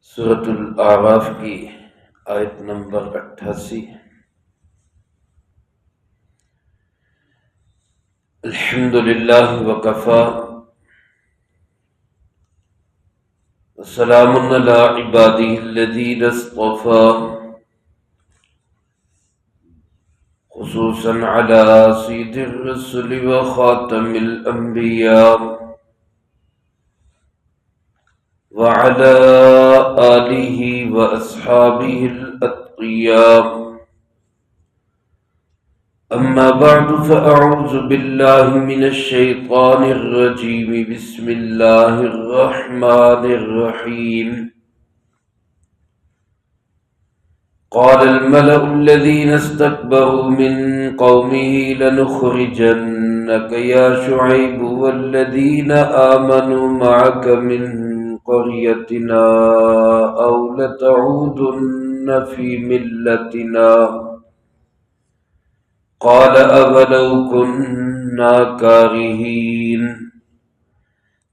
سورۃ الاعراف کی آیت نمبر 88۔ الحمد للہ وکفی وسلام علی عبادہ الذین اصطفی، خصوصا علی سید الرسل وخاتم الانبیاء وعلى آلہ واصحابہ الاتقیاء۔ اما بعد فاعوذ باللہ من الشیطان الرجیم، بسم اللہ الرحمن الرحیم۔ قال الملأ الذين استكبروا من قومه لنخرجنك يا شعيب والذين آمنوا معك من قريتنا أو لتعودن في ملتنا قال أولو كنا كارهين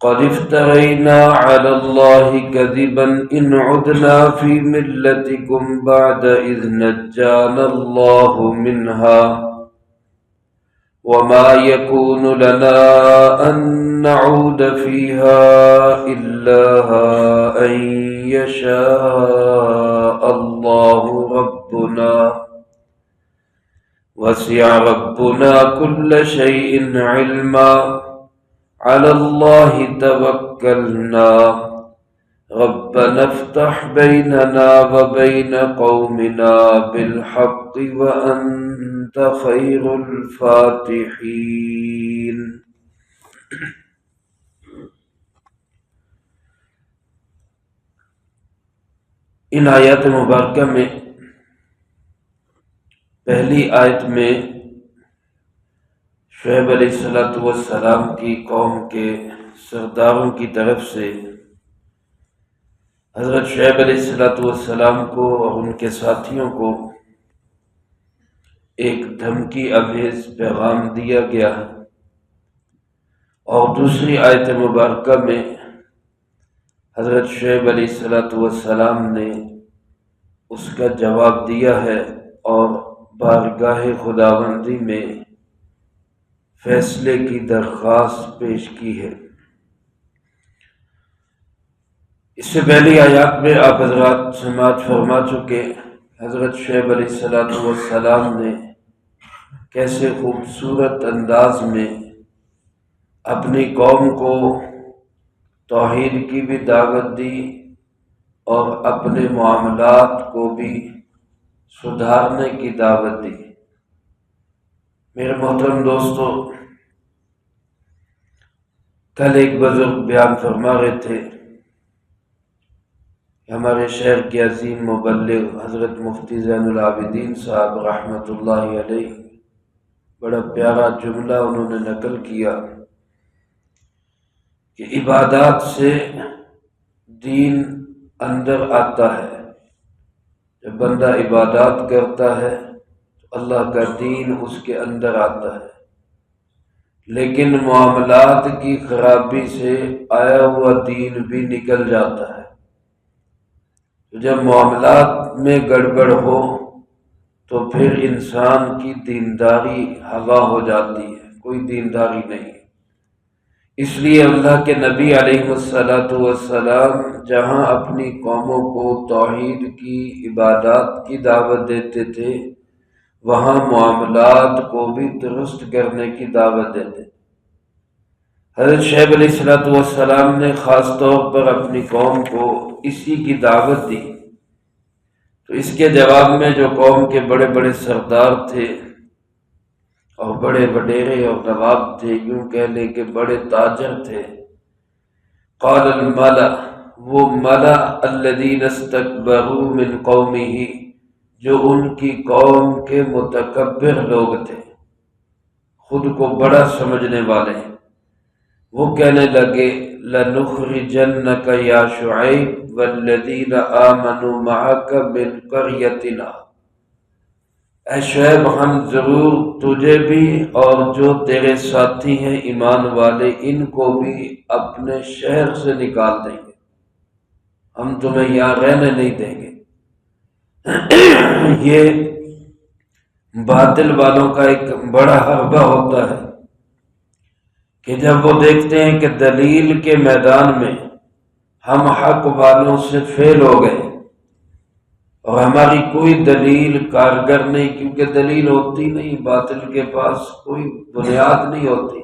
قد افترينا على الله كذبا إن عدنا في ملتكم بعد إذ نجانا الله منها وما يكون لنا أن نعود فيها إلا أن يشاء الله ربنا وسع ربنا كل شيء علما على الله توكلنا ربنا افتح بيننا وبين قومنا بالحق وأنت خير الفاتحين۔ ان آیات مبارکہ میں پہلی آیت میں شعیب علیہ السلام کی قوم کے سرداروں کی طرف سے حضرت شعیب علیہ السلام کو اور ان کے ساتھیوں کو ایک دھمکی آمیز پیغام دیا گیا، اور دوسری آیت مبارکہ میں حضرت شعیب علیہ السلام نے اس کا جواب دیا ہے اور بارگاہ خداوندی میں فیصلے کی درخواست پیش کی ہے۔ اس سے پہلی آیات میں آپ حضرات سماعت فرما چکے حضرت شعیب علیہ السلام نے کیسے خوبصورت انداز میں اپنی قوم کو توحید کی بھی دعوت دی اور اپنے معاملات کو بھی سدھارنے کی دعوت دی۔ میرے محترم دوستو، کل ایک بزرگ بیان فرما رہے تھے کہ ہمارے شہر کے عظیم مبلغ حضرت مفتی زین العابدین صاحب رحمۃ اللہ علیہ بڑا پیارا جملہ انہوں نے نقل کیا کہ عبادات سے دین اندر آتا ہے۔ جب بندہ عبادات کرتا ہے تو اللہ کا دین اس کے اندر آتا ہے، لیکن معاملات کی خرابی سے آیا ہوا دین بھی نکل جاتا ہے۔ جب معاملات میں گڑبڑ ہو تو پھر انسان کی دینداری ہوا ہو جاتی ہے، کوئی دینداری نہیں۔ اس لیے اللہ کے نبی علیہ السلام جہاں اپنی قوموں کو توحید کی عبادات کی دعوت دیتے تھے، وہاں معاملات کو بھی درست کرنے کی دعوت دیتے۔ حضرت شعیب علیہ السلام نے خاص طور پر اپنی قوم کو اسی کی دعوت دی، تو اس کے جواب میں جو قوم کے بڑے بڑے سردار تھے اور بڑے وڈیرے اور نواب تھے، یوں کہہ لیں کہ بڑے تاجر تھے، قال الملأ، وہ ملا الذین استکبروا من قومہ، جو ان کی قوم کے متکبر لوگ تھے، خود کو بڑا سمجھنے والے، وہ کہنے لگے لَنُخْرِجَنَّكَ يَا شُعَيْبُ وَالَّذِينَ آمَنُوا مَعَكَ مِنْ قَرْيَتِنَا، اے شعیب ہم ضرور تجھے بھی اور جو تیرے ساتھی ہیں ایمان والے ان کو بھی اپنے شہر سے نکال دیں گے۔ ہم تمہیں یہاں رہنے نہیں دیں گے۔ یہ باطل والوں کا ایک بڑا حربہ ہوتا ہے کہ جب وہ دیکھتے ہیں کہ دلیل کے میدان میں ہم حق والوں سے فیل ہو گئے اور ہماری کوئی دلیل کارگر نہیں، کیونکہ دلیل ہوتی نہیں، باطل کے پاس کوئی بنیاد نہیں ہوتی،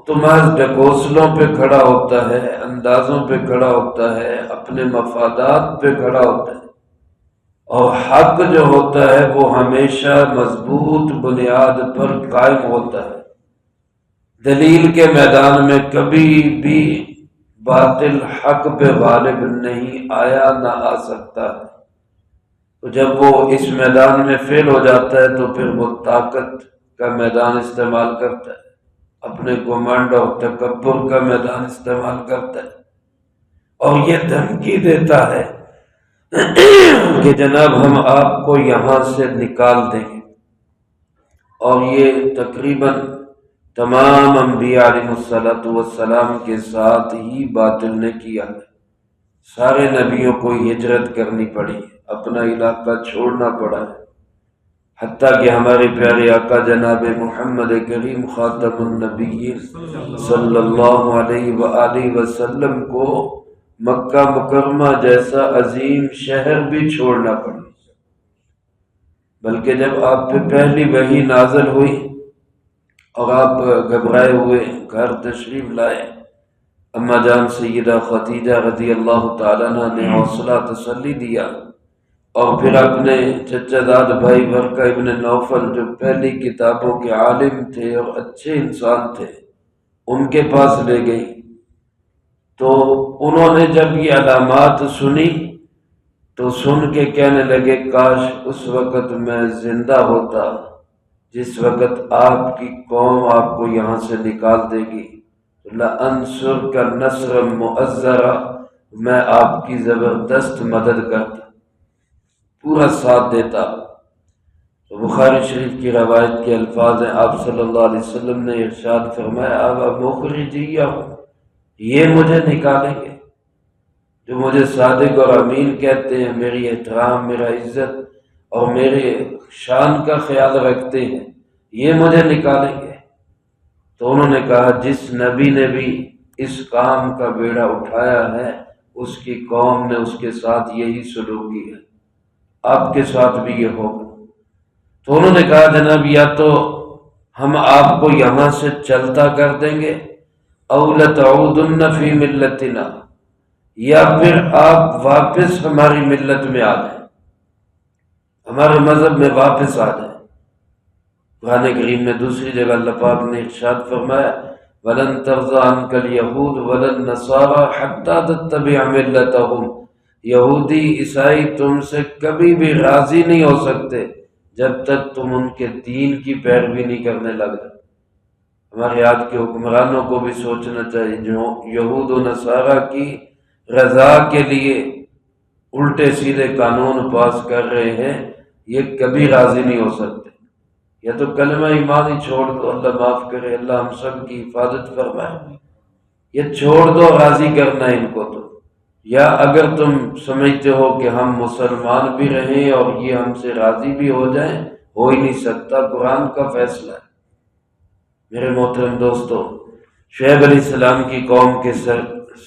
تو محض ڈھکوسلوں پہ کھڑا ہوتا ہے، اندازوں پہ کھڑا ہوتا ہے، اپنے مفادات پہ کھڑا ہوتا ہے، اور حق جو ہوتا ہے وہ ہمیشہ مضبوط بنیاد پر قائم ہوتا ہے۔ دلیل کے میدان میں کبھی بھی باطل حق پہ غالب نہیں آیا، نہ آ سکتا ہے۔ تو جب وہ اس میدان میں فیل ہو جاتا ہے تو پھر وہ طاقت کا میدان استعمال کرتا ہے، اپنے گھمنڈ اور تکبر کا میدان استعمال کرتا ہے، اور یہ دھمکی دیتا ہے کہ جناب ہم آپ کو یہاں سے نکال دیں گے۔ اور یہ تقریباً تمام انبیاء علیہ السلام کے ساتھ ہی باطل نے کیا ہے۔ سارے نبیوں کو ہجرت کرنی پڑی، اپنا علاقہ چھوڑنا پڑا ہے، حتیٰ کہ ہمارے پیارے آقا جناب محمد کریم خاتم النبیین صلی اللہ علیہ وآلہ وسلم کو مکہ مکرمہ جیسا عظیم شہر بھی چھوڑنا پڑا۔ بلکہ جب آپ پہ پہلی وحی نازل ہوئی اور آپ گھبرائے ہوئے گھر تشریف لائے، اما جان سیدہ خدیجہ رضی اللہ تعالیٰ عنہ نے حوصلہ تسلی دیا، اور پھر اپنے چچا داد بھائی ورقہ ابن نوفل جو پہلی کتابوں کے عالم تھے اور اچھے انسان تھے، ان کے پاس لے گئی۔ تو انہوں نے جب یہ علامات سنی تو سن کے کہنے لگے کاش اس وقت میں زندہ ہوتا جس وقت آپ کی قوم آپ کو یہاں سے نکال دے گی، لَأَنْصُرْكَ نَصْرًا مُؤَزَّرًا، میں آپ کی زبردست مدد کرتا، پورا ساتھ دیتا۔ تو بخاری شریف کی روایت کے الفاظ ہیں، آپ صلی اللہ علیہ وسلم نے ارشاد فرمایا اب مخرجیہ ہوں، یہ مجھے نکالیں گے جو مجھے صادق اور امین کہتے ہیں، میری احترام، میرا عزت اور میرے شان کا خیال رکھتے ہیں، یہ مجھے نکالیں گے۔ تو انہوں نے کہا جس نبی نے بھی اس کام کا بیڑا اٹھایا ہے اس کی قوم نے اس کے ساتھ یہی سلوک کی ہے، آپ کے ساتھ بھی یہ ہوگا۔ تو انہوں نے کہا جناب یا تو ہم آپ کو یہاں سے چلتا کر دیں گے، او لتعودن فی ملتنا، یا پھر آپ واپس ہماری ملت میں آ جائیں، ہمارے مذہب میں واپس آ جائیں۔ قرآن کریم میں دوسری جگہ اللہ پاک نے ارشاد فرمایا وَلَن تَرْضَىٰ عَنْكَ الْيَهُودُ وَلَا النَّصَارَىٰ حَتَّىٰ تَتَّبِعَ مِلَّتَهُمْ، یہودی عیسائی تم سے کبھی بھی راضی نہیں ہو سکتے جب تک تم ان کے دین کی پیروی نہیں کرنے لگ جائے۔ ہمارے آج کے حکمرانوں کو بھی سوچنا چاہیے، جو یہود و نصارہ کی رضا کے لیے الٹے سیدھے قانون پاس کر رہے ہیں، یہ کبھی راضی نہیں ہو سکتے۔ یا تو کلمہ ایمان ہی چھوڑ دو، اللہ معاف کرے، اللہ ہم سب کی حفاظت فرمائے، یہ چھوڑ دو، راضی کرنا ان کو تو۔ یا اگر تم سمجھتے ہو کہ ہم مسلمان بھی رہیں اور یہ ہم سے راضی بھی ہو جائیں، ہو ہی نہیں سکتا، قرآن کا فیصلہ ہے۔ میرے محترم دوستو، شعیب علیہ السلام کی قوم کے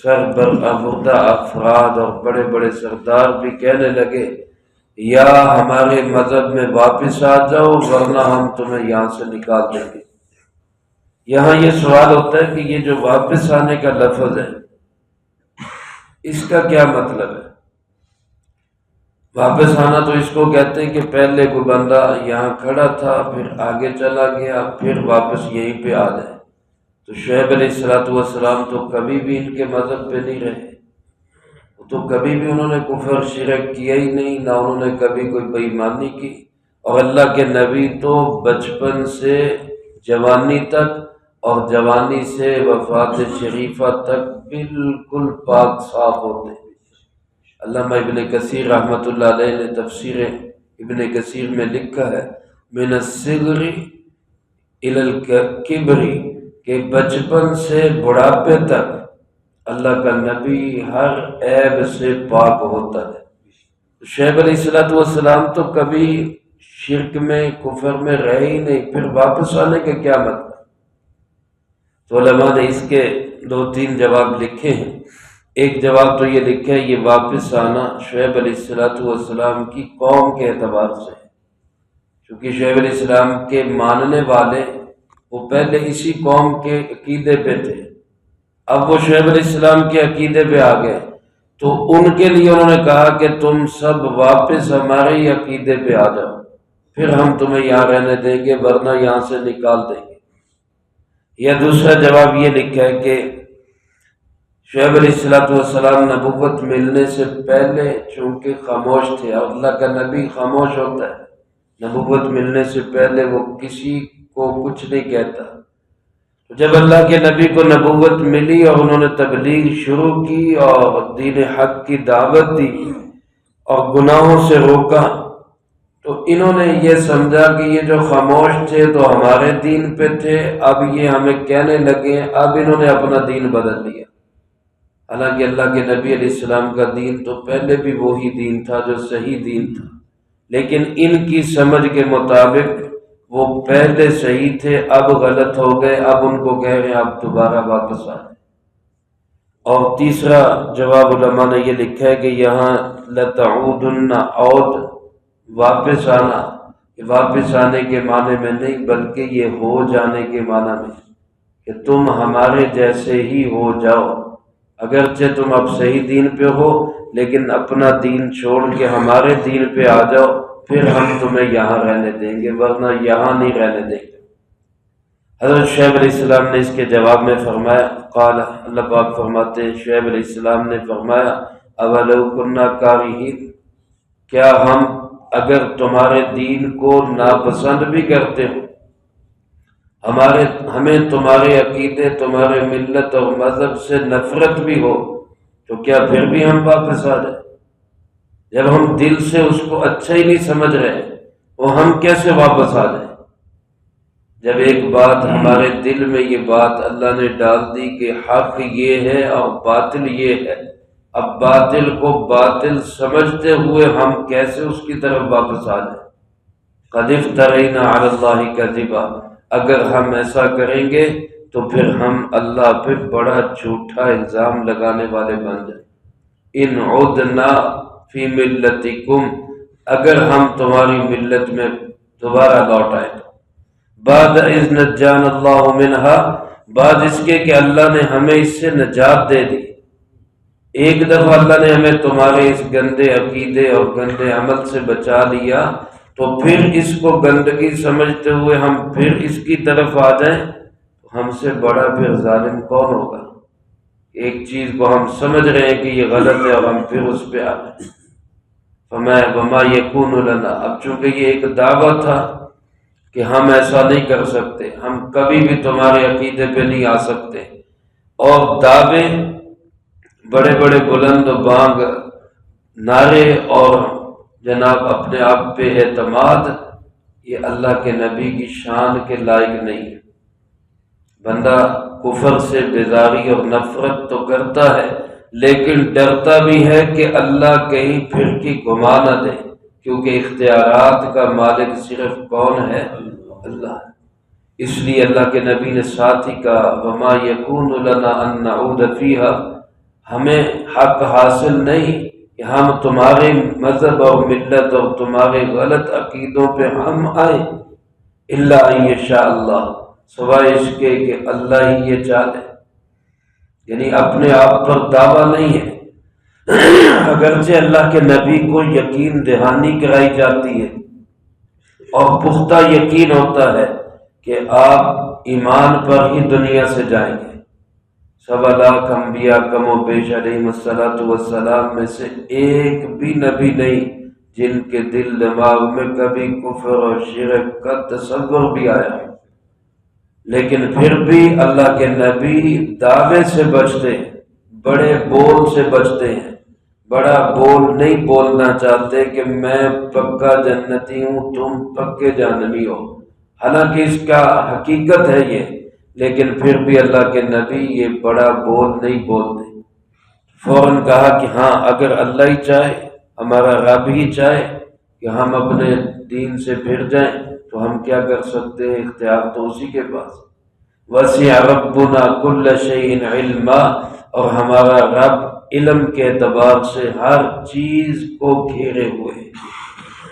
سربراہ افراد اور بڑے بڑے سردار بھی کہنے لگے یا ہمارے مذہب میں واپس آ جاؤ ورنہ ہم تمہیں یہاں سے نکال دیں گے۔ یہاں یہ سوال ہوتا ہے کہ یہ جو واپس آنے کا لفظ ہے اس کا کیا مطلب ہے؟ واپس آنا تو اس کو کہتے ہیں کہ پہلے کوئی بندہ یہاں کھڑا تھا پھر آگے چلا گیا پھر واپس یہیں پہ آ جائے۔ تو شعیب علیہ السلام تو کبھی بھی ان کے مذہب پہ نہیں رہے، تو کبھی بھی انہوں نے کفر شرک کیا ہی نہیں، نہ انہوں نے کبھی کوئی بے ایمانی کی، اور اللہ کے نبی تو بچپن سے جوانی تک اور جوانی سے وفات شریفہ تک بالکل پاک صاف ہوتے ہیں۔ علامہ ابن کثیر رحمۃ اللہ علیہ نے تفسیر ابن کثیر میں لکھا ہے من الصغر الی الکبر، کہ بچپن سے بڑھاپے تک اللہ کا نبی ہر عیب سے پاک ہوتا ہے۔ شعیب علیہ السلام تو کبھی شرک میں کفر میں رہے ہی نہیں، پھر واپس آنے کا کیا مطلب؟ تو علماء نے اس کے 2-3 جواب لکھے ہیں۔ ایک جواب تو یہ لکھا ہے یہ واپس آنا شعیب علیہ السلام کی قوم کے اعتبار سے ہے، چونکہ شعیب علیہ السلام کے ماننے والے وہ پہلے اسی قوم کے عقیدے پہ تھے، اب وہ شعیب علیہ السلام کے عقیدے پہ آ گئے، تو ان کے لیے انہوں نے کہا کہ تم سب واپس ہمارے ہی عقیدے پہ آ جاؤ، پھر ہم تمہیں یہاں رہنے دیں گے ورنہ یہاں سے نکال دیں گے۔ یا دوسرا جواب یہ لکھا ہے کہ شعیب علیہ السلام نبوت ملنے سے پہلے چونکہ خاموش تھے، اور اللہ کا نبی خاموش ہوتا ہے، نبوت ملنے سے پہلے وہ کسی کو کچھ نہیں کہتا۔ جب اللہ کے نبی کو نبوت ملی اور انہوں نے تبلیغ شروع کی اور دین حق کی دعوت دی اور گناہوں سے روکا، تو انہوں نے یہ سمجھا کہ یہ جو خاموش تھے تو ہمارے دین پہ تھے، اب یہ ہمیں کہنے لگے، اب انہوں نے اپنا دین بدل لیا۔ حالانکہ اللہ کے نبی علیہ السلام کا دین تو پہلے بھی وہی دین تھا جو صحیح دین تھا، لیکن ان کی سمجھ کے مطابق وہ پہلے صحیح تھے، اب غلط ہو گئے، اب ان کو کہہ رہے ہیں اب دوبارہ واپس آئیں۔ اور تیسرا جواب علماء نے یہ لکھا ہے کہ یہاں لَتَعُودُنَّ عود واپس آنا، یہ واپس آنے کے معنی میں نہیں بلکہ یہ ہو جانے کے معنی میں، کہ تم ہمارے جیسے ہی ہو جاؤ، اگرچہ تم اب صحیح دین پہ ہو لیکن اپنا دین چھوڑ کے ہمارے دین پہ آ جاؤ، پھر ہم تمہیں یہاں رہنے دیں گے ورنہ یہاں نہیں رہنے دیں گے۔ حضرت شعیب علیہ السلام نے اس کے جواب میں فرمایا، قال، اللہ پاک فرماتے ہیں شعیب علیہ السلام نے فرمایا، اولو کنا کارہین، کیا ہم اگر تمہارے دین کو ناپسند بھی کرتے ہو، ہمیں تمہارے عقیدے، تمہارے ملت اور مذہب سے نفرت بھی ہو، تو کیا پھر بھی ہم واپس آ جائیں؟ جب ہم دل سے اس کو اچھا ہی نہیں سمجھ رہے وہ ہم کیسے واپس آ جائیں؟ جب ایک بات ہمارے دل میں یہ بات اللہ نے ڈال دی کہ حق یہ ہے اور باطل یہ ہے، اب باطل کو باطل سمجھتے ہوئے ہم کیسے اس کی طرف واپس آ جائیں؟ قد افترینا علی اللہ کذبا، اگر ہم ایسا کریں گے تو پھر ہم اللہ پہ بڑا جھوٹا الزام لگانے والے بن جائیں۔ ان عدنا فی ملتکم، اگر ہم تمہاری ملت میں دوبارہ لوٹ آئے تو، بعد اذ نجانا اللہ منہا، بعد اس کے کہ اللہ نے ہمیں اس سے نجات دے دی۔ ایک دفعہ اللہ نے ہمیں تمہارے اس گندے عقیدے اور گندے عمل سے بچا لیا، تو پھر اس کو گندگی سمجھتے ہوئے ہم پھر اس کی طرف آ جائیں تو ہم سے بڑا پھر ظالم کون ہوگا؟ ایک چیز کو ہم سمجھ رہے ہیں کہ یہ غلط ہے اور ہم پھر اس پہ آ جائیں۔ وما یکون لنا، اب چونکہ یہ ایک دعویٰ تھا کہ ہم ایسا نہیں کر سکتے، ہم کبھی بھی تمہارے عقیدے پہ نہیں آ سکتے، اور دعوے بڑے بڑے بلند و بانگ نعرے اور جناب اپنے آپ پہ اعتماد، یہ اللہ کے نبی کی شان کے لائق نہیں ہے۔ بندہ کفر سے بیزاری اور نفرت تو کرتا ہے لیکن ڈرتا بھی ہے کہ اللہ کہیں پھر کی گھما نہ دے، کیونکہ اختیارات کا مالک صرف کون ہے؟ اللہ ہے۔ اس لیے اللہ کے نبی نے ساتھ ہی کہا، وما یکون لنا ان نعود فیہا، ہمیں حق حاصل نہیں کہ ہم تمہارے مذہب اور ملت اور تمہارے غلط عقیدوں پہ ہم آئیں، الا ان یشاء اللہ، سوائے اس کے کہ اللہ ہی یہ چاہے، یعنی اپنے آپ پر دعویٰ نہیں ہے۔ اگرچہ اللہ کے نبی کو یقین دہانی کرائی جاتی ہے اور پختہ یقین ہوتا ہے کہ آپ ایمان پر ہی دنیا سے جائیں گے۔ 1.25 لاکھ انبیاء کم و بیش علیہم السلام میں سے ایک بھی نبی نہیں جن کے دل دماغ میں کبھی کفر اور شرک کا تصور بھی آیا، لیکن پھر بھی اللہ کے نبی دعوے سے بچتے ہیں، بڑے بول سے بچتے ہیں، بڑا بول نہیں بولنا چاہتے کہ میں پکا جنتی ہوں تم پکے جہنمی ہو، حالانکہ اس کا حقیقت ہے یہ، لیکن پھر بھی اللہ کے نبی یہ بڑا بول نہیں بولتے۔ فوراً کہا کہ ہاں اگر اللہ ہی چاہے، ہمارا رب ہی چاہے کہ ہم اپنے دین سے پھر جائیں تو ہم کیا کر سکتے ہیں، اختیار تو اسی کے پاس۔ وسع ربنا کل شیء علما، اور ہمارا رب علم کے اعتبار سے ہر چیز کو گھیرے ہوئے ہے،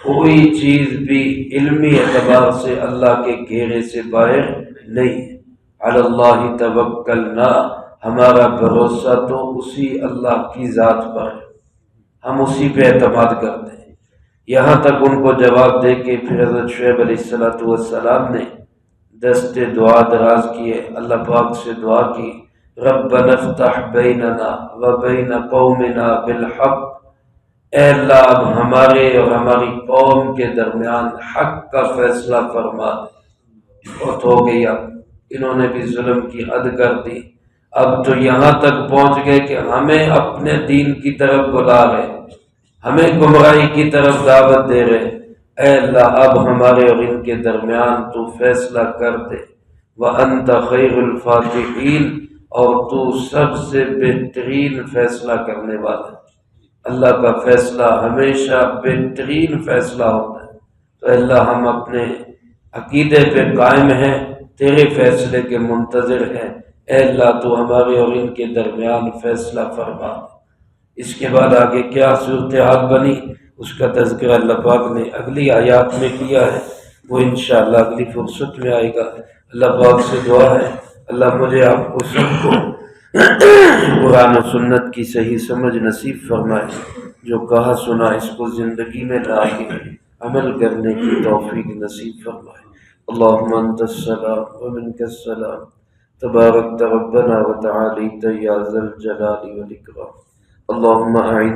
کوئی چیز بھی علمی اعتبار سے اللہ کے گھیرے سے باہر نہیں ہے۔ علی اللہ توکلنا، ہمارا بھروسہ تو اسی اللہ کی ذات پر ہے، ہم اسی پہ اعتماد کرتے ہیں۔ یہاں تک ان کو جواب دے کے پھر حضرت شعیب علیہ السلام نے دست دعا دراز کیے، اللہ پاک سے دعا کی، ربنا افتح بیننا وبین قومنا بالحق، اے اللہ اب ہمارے اور ہماری قوم کے درمیان حق کا فیصلہ فرما دے۔ بہت ہو گئی، اب انہوں نے بھی ظلم کی حد کر دی، اب تو یہاں تک پہنچ گئے کہ ہمیں اپنے دین کی طرف بلا رہے، ہمیں گمراہی کی طرف دعوت دے رہے۔ اے اللہ اب ہمارے اور ان کے درمیان تو فیصلہ کر دے، وَأَنْتَ خَيْرُ الْفَاتِحِينَ، اور تو سب سے بہترین فیصلہ کرنے والا ہے۔ اللہ کا فیصلہ ہمیشہ بہترین فیصلہ ہوتا ہے، تو اللہ ہم اپنے عقیدے پہ قائم ہیں، تیرے فیصلے کے منتظر ہیں۔ اے اللہ تو ہمارے اور ان کے درمیان فیصلہ فرما۔ اس کے بعد آگے کیا صورتحال بنی اس کا تذکرہ اللہ پاک نے اگلی آیات میں کیا ہے، وہ انشاءاللہ اگلی فرصت میں آئے گا۔ اللہ پاک سے دعا ہے اللہ مجھے آپ کو سب کو قرآن و سنت کی صحیح سمجھ نصیب فرمائے، جو کہا سنا اس کو زندگی میں لا کے عمل کرنے کی توفیق نصیب فرمائے۔ اللہم انت السلام ومنک السلام، تبارکت ربنا وتعالیت یا ذا الجلال والاکرام۔ اللہم اعین